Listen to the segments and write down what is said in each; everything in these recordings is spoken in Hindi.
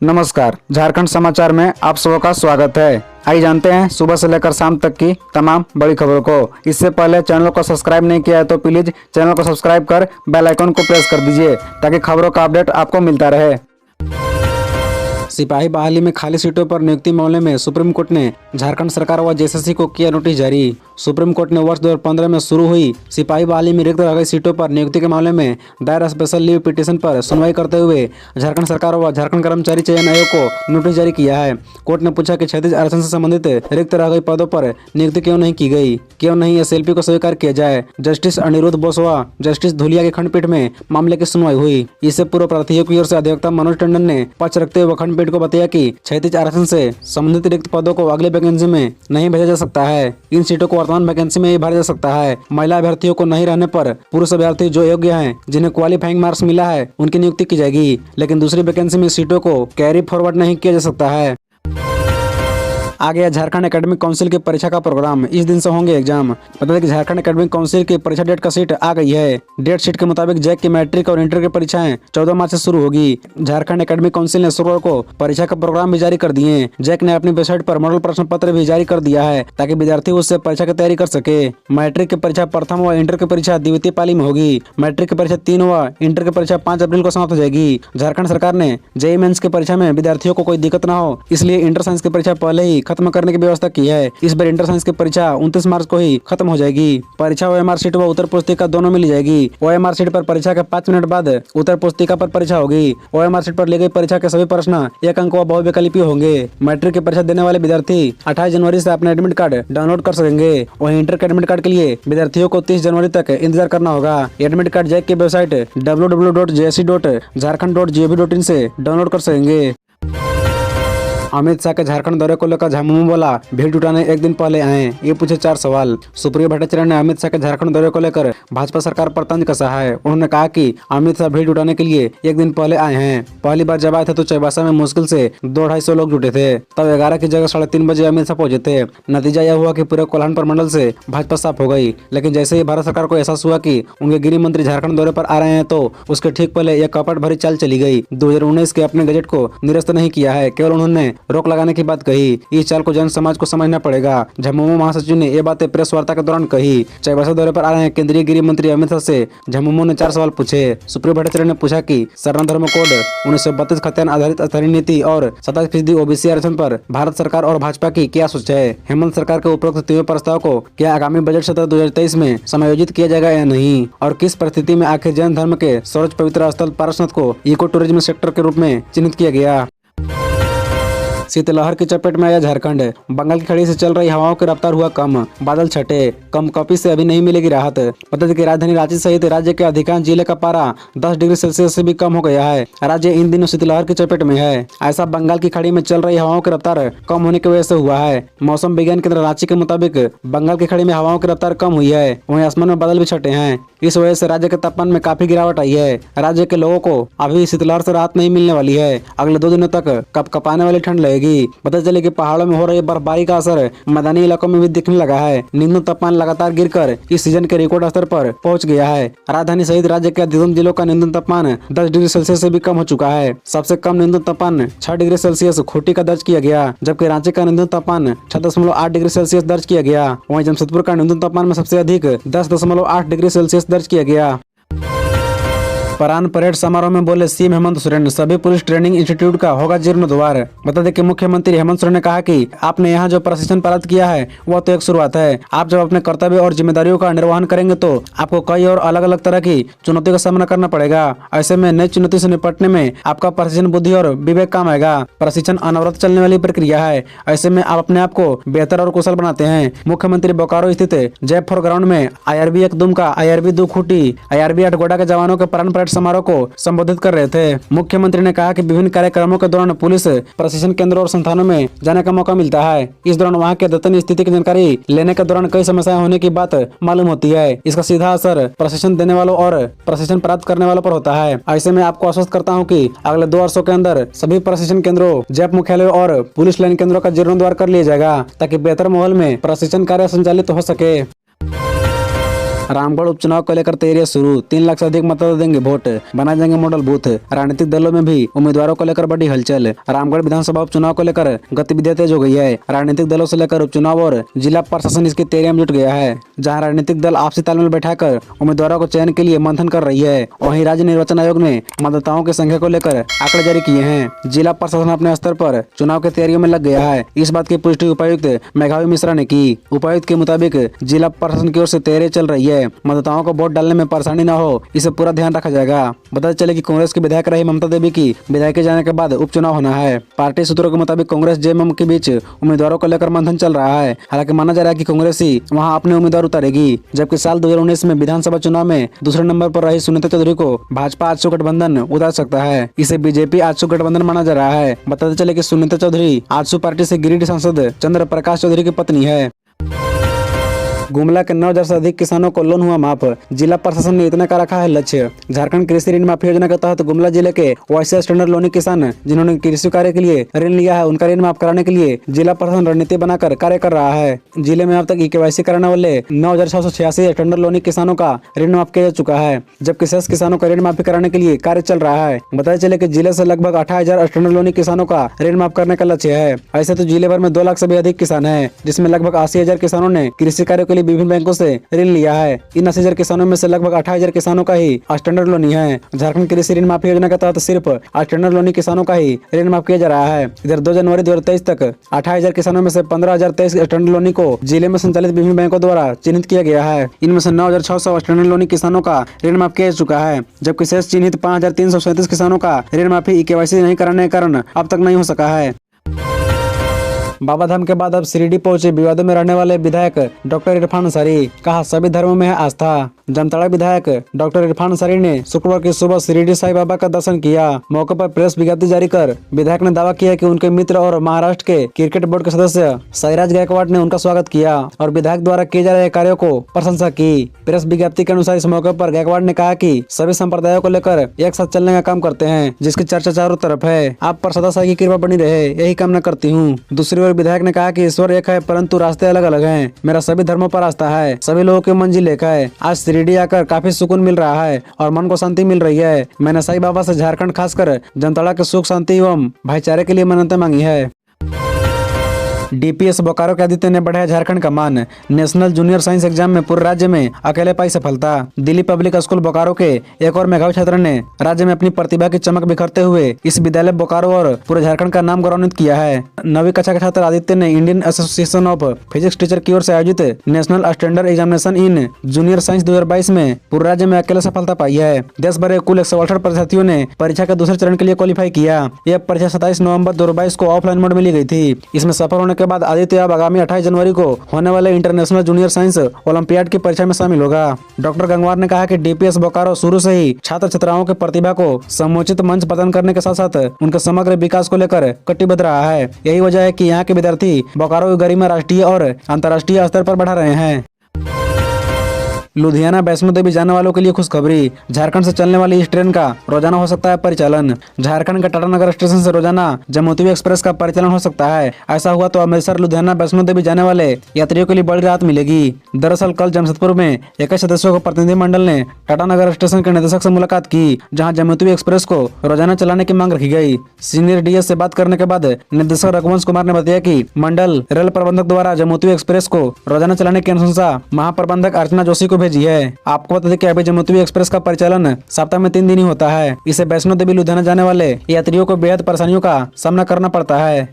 नमस्कार, झारखंड समाचार में आप सबका का स्वागत है। आइए जानते हैं सुबह से लेकर शाम तक की तमाम बड़ी खबरों को। इससे पहले चैनल को सब्सक्राइब नहीं किया है तो प्लीज चैनल को सब्सक्राइब कर बेल आइकन को प्रेस कर दीजिए ताकि खबरों का अपडेट आपको मिलता रहे। सिपाही बहाली में खाली सीटों पर नियुक्ति मामले में सुप्रीम कोर्ट ने झारखंड सरकार व जेएसएससी को किया नोटिस जारी। सुप्रीम कोर्ट ने वर्ष 2015 में शुरू हुई सिपाही बहाली में रिक्त रह गई सीटों पर नियुक्ति के मामले में दायर स्पेशल लीव पिटीशन पर सुनवाई करते हुए झारखंड सरकार व झारखंड कर्मचारी चयन आयोग को नोटिस जारी किया है। कोर्ट ने पूछा कि क्षैतिज आरक्षण से संबंधित रिक्त रह गई पदों पर नियुक्ति क्यों नहीं की गई, क्यों नहीं एसएलपी को स्वीकार किया जाए। जस्टिस अनिरुद्ध बोस व जस्टिस धुलिया की खंडपीठ में मामले की सुनवाई हुई। इससे पूर्व प्रार्थियों की ओर से अधिवक्ता मनोज टंडन ने पक्ष रखते हुए खंडपीठ को बताया कि क्षैतिज आरक्षण से संबंधित रिक्त पदों को अगले वैकेंसी में नहीं भेजा जा सकता है। इन सीटों को वर्तमान वैकेंसी में ही भरा जा सकता है। महिला अभ्यर्थियों को नहीं रहने पर पुरुष अभ्यर्थी जो योग्य हैं, जिन्हें क्वालिफाइंग मार्क्स मिला है, उनकी नियुक्ति की जाएगी। लेकिन दूसरी वैकेंसी में सीटों को कैरी फॉरवर्ड नहीं किया जा सकता है। आ गया झारखंड एकेडमिक काउंसिल की परीक्षा का प्रोग्राम। इस दिन से होंगे एग्जाम। बता दें कि झारखंड एकेडमिक काउंसिल की परीक्षा डेट का सीट आ गई है। डेट शीट के मुताबिक जैक की मैट्रिक और इंटर की परीक्षाएं 14 मार्च से शुरू होगी। झारखंड एकेडमिक काउंसिल ने शुक्रवार को परीक्षा का प्रोग्राम भी जारी कर दिए। जैक ने अपनी वेबसाइट पर मॉडल प्रश्न पत्र भी जारी कर दिया है ताकि विद्यार्थी उससे परीक्षा की तैयारी कर सके। मैट्रिक की परीक्षा प्रथम व इंटर की परीक्षा द्वितीय पाली में होगी। मैट्रिक की परीक्षा 3 व इंटर की परीक्षा 5 अप्रैल को समाप्त हो जाएगी। झारखंड सरकार ने जेईई मेंस की परीक्षा में विद्यार्थियों को कोई दिक्कत न हो, इसलिए इंटर साइंस की परीक्षा पहले ही खत्म करने की व्यवस्था की है। इस बार इंटर साइंस की परीक्षा 29 मार्च को ही खत्म हो जाएगी। परीक्षा ओएमआर शीट व उत्तर पुस्तिका दोनों में ली जाएगी। ओएमआर शीट पर परीक्षा के 5 मिनट बाद उत्तर पुस्तिका पर परीक्षा होगी। ओएमआर शीट पर ली गई परीक्षा के सभी प्रश्न 1 अंक व बहुविकल्पीय होंगे। मैट्रिक की परीक्षा देने वाले विद्यार्थी 28 जनवरी से अपने एडमिट कार्ड डाउनलोड कर सकेंगे। वहीं इंटर के एडमिट कार्ड के लिए विद्यार्थियों को 30 जनवरी तक इंतजार करना होगा। एडमिट कार्ड जैक की वेबसाइट www.jse.झारखंड.gov.in से डाउनलोड कर सकेंगे। अमित शाह के झारखंड दौरे को लेकर झामुमो बोला, भीड़ जुटाने एक दिन पहले आए, ये पूछे 4 सवाल। सुप्रियो भट्टाचार्य ने अमित शाह के झारखंड दौरे को लेकर भाजपा सरकार पर तंज कसा है। उन्होंने कहा कि अमित शाह भीड़ जुटाने के लिए एक दिन पहले आए हैं। पहली बार जब आए थे तो चाईबासा में मुश्किल से 200-250 लोग जुटे थे। तब 11 की जगह 3:30 बजे अमित शाह पहुंचे थे। नतीजा यह हुआ कि पूरे कोल्हान प्रमंडल से भाजपा साफ हो गई। लेकिन जैसे ही भारत सरकार को एहसास हुआ कि उनके गृह मंत्री झारखंड दौरे पर आ रहे हैं तो उसके ठीक पहले यह कपट भरी चाल चली गई। 2019 के अपने गजट को निरस्त नहीं किया है, केवल उन्होंने रोक लगाने की बात कही। इस चाल को जन समाज को समझना पड़ेगा। झामुमो महासचिव ने ये बातें प्रेस वार्ता के दौरान कही। चाईबासा दौरे पर आ रहे हैं केंद्रीय गृह मंत्री अमित शाह से झामुमो ने 4 सवाल पूछे। सुप्रियो भट्टाचार्य ने पूछा कि सरण धर्म कोड 1932 खतियान आधारित स्थलीय नीति और 27% ओबीसी आरक्षण पर भारत सरकार और भाजपा की क्या सोच है। हेमंत सरकार के उपरोक्त तीनों प्रस्ताव को क्या आगामी बजट सत्र 2023 में समायोजित किया जाएगा या नहीं, और किस परिस्थिति में आखिर जैन धर्म के सर्वोच्च पवित्र स्थल पारसनाथ को इको टूरिज्म सेक्टर के रूप में चिन्हित किया गया। शीतलहर की चपेट में आया झारखंड। बंगाल की खाड़ी से चल रही हवाओं की रफ्तार हुआ कम, बादल छटे। कम कपी से अभी नहीं मिलेगी राहत। बता दें कि राजधानी रांची सहित राज्य के अधिकांश जिले का पारा 10 डिग्री सेल्सियस से भी कम हो गया है। राज्य इन दिनों शीतलहर की चपेट में है। ऐसा बंगाल की खाड़ी में चल रही हवाओं की रफ्तार कम होने की वजह से हुआ है। मौसम विज्ञान केंद्र रांची के मुताबिक बंगाल की खाड़ी में हवाओं की रफ्तार कम हुई है। वहीं आसमान में बादल भी छटे हैं। इस वजह से राज्य के तापमान में काफी गिरावट आई है। राज्य के लोगों को अभी शीतलहर से राहत नहीं मिलने वाली है। अगले 2 दिनों तक कपकपाने वाली ठंड लगेगी। पता चले कि पहाड़ों में हो रही बर्फबारी का असर मैदानी इलाकों में भी दिखने लगा है। न्यूनतम तापमान लगातार गिरकर इस सीजन के रिकॉर्ड स्तर पर पहुंच गया है। राजधानी सहित राज्य के अधिकतम जिलों का न्यूनतम तापमान 10 डिग्री सेल्सियस से भी कम हो चुका है। सबसे कम न्यूनतम तापमान 6 डिग्री सेल्सियस खूंटी का दर्ज किया गया, जबकि रांची का न्यूनतम तापमान 6.8 डिग्री सेल्सियस दर्ज किया गया। वहीं जमशेदपुर का न्यूनतम तापमान में सबसे अधिक 10.8 डिग्री सेल्सियस दर्ज किया गया। प्राण परेड समारोह में बोले सीएम हेमंत सोरेन, सभी पुलिस ट्रेनिंग इंस्टीट्यूट का होगा जीर्णोद्धार। बता दें कि मुख्यमंत्री हेमंत सोरेन ने कहा कि आपने यहां जो प्रशिक्षण प्राप्त किया है वह तो एक शुरुआत है। आप जब अपने कर्तव्य और जिम्मेदारियों का निर्वहन करेंगे तो आपको कई और अलग अलग तरह की चुनौतियों का सामना करना पड़ेगा। ऐसे में नई चुनौती से निपटने में आपका प्रशिक्षण बुद्धि और विवेक काम आएगा। प्रशिक्षण अनवरत चलने वाली प्रक्रिया है। ऐसे में आप अपने आप को बेहतर और कुशल बनाते हैं। मुख्यमंत्री बोकारो स्थित जयपुर ग्राउंड में IRB 1 Dumka, IRB 2 Khunti, IRB 8 गोडा के जवानों के प्राण परेड समारोह को संबोधित कर रहे थे। मुख्यमंत्री ने कहा कि विभिन्न कार्यक्रमों के दौरान पुलिस प्रशिक्षण केंद्रों और संस्थानों में जाने का मौका मिलता है। इस दौरान वहां के अद्यतन स्थिति की जानकारी लेने के दौरान कई समस्याएं होने की बात मालूम होती है। इसका सीधा असर प्रशिक्षण देने वालों और प्रशिक्षण प्राप्त करने वालों पर होता है। ऐसे में आपको आश्वस्त करता हूँ कि अगले 2 वर्षों के अंदर सभी प्रशिक्षण केंद्रों, जैप मुख्यालयों और पुलिस लाइन केंद्रों का जीर्णोद्धार कर लिया जाएगा ताकि बेहतर माहौल में प्रशिक्षण कार्य संचालित हो सके। रामगढ़ उपचुनाव को लेकर तैयारियां शुरू, 3 लाख से अधिक मतदाता देंगे वोट, बनाए जाएंगे मॉडल बूथ। राजनीतिक दलों में भी उम्मीदवारों को लेकर बड़ी हलचल। रामगढ़ विधानसभा उपचुनाव को लेकर गतिविधियां तेज हो गई है। राजनीतिक दलों से लेकर उपचुनाव और जिला प्रशासन इसकी तैयारियों में जुट गया है। जहां राजनीतिक दल आपसी तालमेल बैठाकर उम्मीदवारों को चयन के लिए मंथन कर रही है, वहीं राज्य निर्वाचन आयोग ने मतदाताओं की संख्या को लेकर आंकड़े जारी किए हैं। जिला प्रशासन अपने स्तर पर चुनाव की तैयारियों में लग गया है। इस बात की पुष्टि उपायुक्त मेघावी मिश्रा ने की। उपायुक्त के मुताबिक जिला प्रशासन की ओर से तैयारी चल रही है। मतदाताओं को वोट डालने में परेशानी न हो, इसे पूरा ध्यान रखा जाएगा। बताते चले कि कांग्रेस की विधायक रही ममता देवी की विधायकी जाने के बाद उपचुनाव होना है। पार्टी सूत्रों के मुताबिक कांग्रेस जेएमएम के बीच उम्मीदवारों को लेकर मंथन चल रहा है। हालांकि माना जा रहा है कि कांग्रेस ही वहां अपने उम्मीदवार उतारेगी, जबकि साल 2019 में विधानसभा चुनाव में दूसरे नंबर पर रही सुनीता चौधरी को भाजपा आजसू गठबंधन उतार सकता है। इसे बीजेपी आजसू गठबंधन माना जा रहा है। बताते चले कि सुनीता चौधरी आजसू पार्टी से गिरिडीह सांसद चंद्र प्रकाश चौधरी की पत्नी है। गुमला के 9,000 से अधिक किसानों को लोन हुआ माफ, जिला प्रशासन ने इतना का रखा है लक्ष्य। झारखंड कृषि ऋण माफी योजना के तहत गुमला जिले के वाइस स्टैंडर्ड लोनी किसान जिन्होंने कृषि कार्य के लिए ऋण लिया है, उनका ऋण माफ कराने के लिए जिला प्रशासन रणनीति बनाकर कार्य कर रहा है। जिले में अब तक केवाईसी कराने वाले 9,686 स्टैंडर्ड लोनी किसानों का ऋण माफ किया जा चुका है, जबकि शेष किसानों का ऋण माफी कराने के लिए कार्य चल रहा है। बताया चले कि जिले से लगभग 18,000 स्टैंडर्ड लोनी किसानों का ऋण माफ करने का लक्ष्य है। ऐसे तो जिले भर में 2 लाख से भी अधिक किसान है, जिसमें लगभग 80,000 किसानों ने कृषि कार्य के लिए विभिन्न बैंकों से ऋण लिया है। इन 80,000 किसानों में से लगभग 18,000 किसानों का ही स्टैंडर्ड लोनी है। झारखंड कृषि ऋण माफी योजना के तहत सिर्फ स्टैंडर्ड लोनी किसानों का ही ऋण माफ किया जा रहा है। इधर 2 जनवरी 2023 तक 18,000 किसानों में से 15,023 स्टैंडर्ड लोनी को जिले में संचालित विभिन्न बैंकों द्वारा चिन्हित किया गया है। इनमें से 9,600 स्टैंडर्ड लोनी किसानों का ऋण माफ किया जा चुका है, जबकि शेष चिन्हित 5,337 किसानों का ऋण माफी केवाईसी नहीं कराने के कारण अब तक नहीं हो सका है। बाबाधाम के बाद अब शिरडी पहुंचे विवादों में रहने वाले विधायक डॉक्टर इरफान अंसारी। कहा सभी धर्मों में है आस्था। जामताड़ा विधायक डॉक्टर इरफान अंसारी ने शुक्रवार की सुबह शिरडी साईं बाबा का दर्शन किया। मौके पर प्रेस विज्ञप्ति जारी कर विधायक ने दावा किया कि उनके मित्र और महाराष्ट्र के क्रिकेट बोर्ड के सदस्य साईराज गायकवाड़ ने उनका स्वागत किया और विधायक द्वारा किए जा रहे कार्यों को प्रशंसा की। प्रेस विज्ञप्ति के अनुसार इस मौके पर गायकवाड़ ने कहा कि सभी संप्रदायों को लेकर एक साथ चलने का काम करते हैं, जिसकी चर्चा चारों तरफ है। आप पर सदा साईं की कृपा बनी रहे, यही कामना करती हूँ। दूसरी ओर विधायक ने कहा कि ईश्वर एक है परंतु रास्ते अलग अलग हैं। मेरा सभी धर्मों पर आस्था है, सभी लोगों की मंजिल एक है। आज शिरडी आकर काफी सुकून मिल रहा है और मन को शांति मिल रही है। मैंने साईं बाबा से झारखंड खासकर जामताड़ा के सुख शांति एवं भाईचारे के लिए मन्नतें मांगी है। डीपीएस बोकारो के आदित्य ने बढ़ाया झारखंड का मान। नेशनल जूनियर साइंस एग्जाम में पूरे राज्य में अकेले पाई सफलता। दिल्ली पब्लिक स्कूल बोकारो के एक और मेधावी छात्र ने राज्य में अपनी प्रतिभा की चमक बिखरते हुए इस विद्यालय बोकारो और पूरे झारखंड का नाम गौरवान्वित किया है। 9वीं कक्षा के छात्र आदित्य ने Indian association of physics teacher की ओर से आयोजित national standard examination in junior science 2022 में पूरे राज्य में अकेले सफलता पाई है। देश भर के कुल 168 परीक्षार्थियों ने परीक्षा के दूसरे चरण के लिए क्वालिफाई किया। यह परीक्षा 27 नवंबर 2022 को ऑफलाइन मोड में ली गई थी। इसमें सफल होने के बाद आदित्य अब आगामी 28 जनवरी को होने वाले इंटरनेशनल जूनियर साइंस ओलंपियाड की परीक्षा में शामिल होगा। डॉक्टर गंगवार ने कहा कि डीपीएस बोकारो शुरू से ही छात्र छात्राओं की प्रतिभा को समुचित मंच प्रदान करने के साथ साथ उनके समग्र विकास को लेकर कटिबद्ध रहा है। यही वजह है कि यहाँ के विद्यार्थी बोकारो की गरिमा राष्ट्रीय और अंतर्राष्ट्रीय स्तर पर बढ़ा रहे हैं। लुधियाना वैष्णो देवी जाने वालों के लिए खुशखबरी। झारखंड से चलने वाली इस ट्रेन का रोजाना हो सकता है परिचालन। झारखंड के टाटानगर स्टेशन से रोजाना जम्मूतवी एक्सप्रेस का परिचालन हो सकता है। ऐसा हुआ तो अमृतसर लुधियाना वैष्णो देवी जाने वाले यात्रियों के लिए बड़ी राहत मिलेगी। दरअसल कल जमशेदपुर में 21 सदस्यों के प्रतिनिधिमंडल ने टाटानगर स्टेशन के निदेशक से मुलाकात की, जहाँ जम्मूतवी एक्सप्रेस को रोजाना चलाने की मांग रखी गई। सीनियर डीएस से बात करने के बाद निदेशक रघुवंश कुमार ने बताया कि मंडल रेल प्रबंधक द्वारा जम्मूतवी एक्सप्रेस को रोजाना चलाने की अनुशंसा महाप्रबंधक अर्चना जोशी को भेजी है। आपको बता दें कि अभी जम्मूतवी एक्सप्रेस का परिचालन सप्ताह में 3 दिन ही होता है। इसे वैष्णो देवी लुधियाना जाने वाले यात्रियों को बेहद परेशानियों का सामना करना पड़ता है।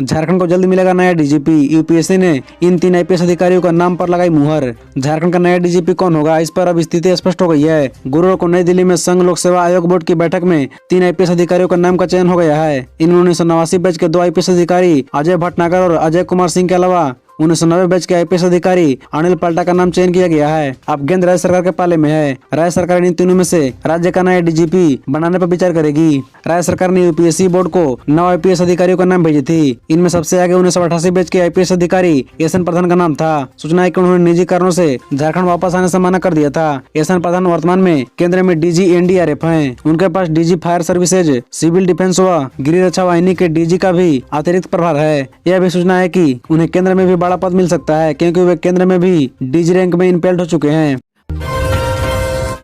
झारखंड को जल्द मिलेगा नया डीजीपी। यूपीएससी ने इन 3 आईपीएस अधिकारियों का नाम पर लगाई मुहर। झारखंड का नया डीजीपी कौन होगा, इस पर अब स्थिति स्पष्ट हो गई है। गुरुवार को नई दिल्ली में संघ लोक सेवा आयोग बोर्ड की बैठक में 3 आईपीएस अधिकारियों का नाम का चयन हो गया है। इनमें 1989 बैच के 2 आईपीएस अधिकारी अजय भटनागर और अजय कुमार सिंह के अलावा 1990 बैच के आईपीएस अधिकारी अनिल पल्टा का नाम चयन किया गया है। अब गेंद राज्य सरकार के पाले में है। राज्य सरकार इन तीनों में से राज्य का नया डीजीपी बनाने पर विचार करेगी। राज्य सरकार ने यूपीएससी बोर्ड को 9 आईपीएस अधिकारियों का नाम भेजी थी। इनमें सबसे आगे 1988 बैच के आईपीएस अधिकारी एसएन प्रधान का नाम था। सूचना है कि उन्होंने निजी कारणों से झारखंड वापस आने से मना कर दिया था। एसएन प्रधान वर्तमान में केंद्र में डीजी एनडीआरएफ हैं। उनके पास DG fire services, civil defence व गृह रक्षा वाहिनी के डीजी का भी अतिरिक्त प्रभार है। यह भी सूचना है कि उन्हें केंद्र में भी बड़ा पद मिल सकता है क्योंकि वे केंद्र में भी डीजी रैंक में इम्पेल्ड हो चुके हैं।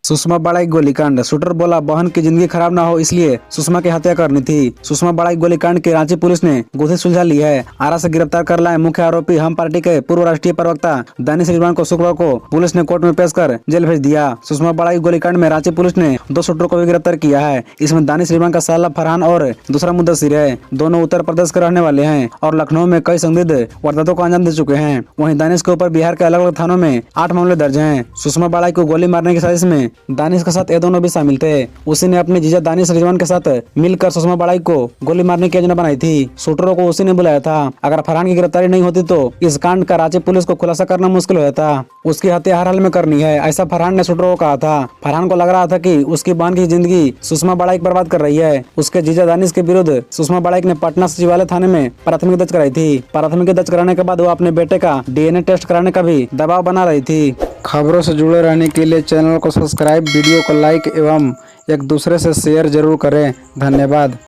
सुषमा बड़ाई गोलीकांड, शूटर बोला बहन की जिंदगी खराब ना हो इसलिए सुषमा की हत्या करनी थी। सुषमा बड़ाई गोलीकांड की रांची पुलिस ने गुत्थी सुलझा ली है। आरा से गिरफ्तार कर लाए मुख्य आरोपी हम पार्टी के पूर्व राष्ट्रीय प्रवक्ता दानिश रिजवान को शुक्रवार को पुलिस ने कोर्ट में पेश कर जेल भेज दिया। सुषमा बड़ाई गोलीकांड में रांची पुलिस ने 2 शूटरों को भी गिरफ्तार किया है। इसमें दानिश रिजवान का साला फरहान और दूसरा मुद्दसिर है। दोनों उत्तर प्रदेश के रहने वाले हैं और लखनऊ में कई संदिग्ध वारदातों को अंजाम दे चुके हैं। वहीं दानिश के ऊपर बिहार के अलग अलग थानों में 8 मामले दर्ज हैं। सुषमा बड़ाई को गोली मारने की साजिश में दानिश के साथ ये दोनों भी शामिल थे। उसी ने अपने जीजा दानिश रिजवान के साथ मिलकर सुषमा बड़ाई को गोली मारने की योजना बनाई थी। शूटरों को उसी ने बुलाया था। अगर फरहान की गिरफ्तारी नहीं होती तो इस कांड का रांची पुलिस को खुलासा करना मुश्किल हो जाता। उसकी हत्या हर हाल में करनी है, ऐसा फरहान ने शूटरों को कहा था। फरहान को लग रहा था कि उसकी बहन की जिंदगी सुषमा बड़ाई बर्बाद कर रही है। उसके जीजा दानिश के विरुद्ध सुषमा बड़ाई ने पटना सचिवालय थाने में प्राथमिकी दर्ज कराई थी। प्राथमिकी दर्ज कराने के बाद वो अपने बेटे का DNA टेस्ट कराने का भी दबाव बना रही थी। खबरों से जुड़े रहने के लिए चैनल को सब्सक्राइब, वीडियो को लाइक एवं एक दूसरे से शेयर जरूर करें। धन्यवाद।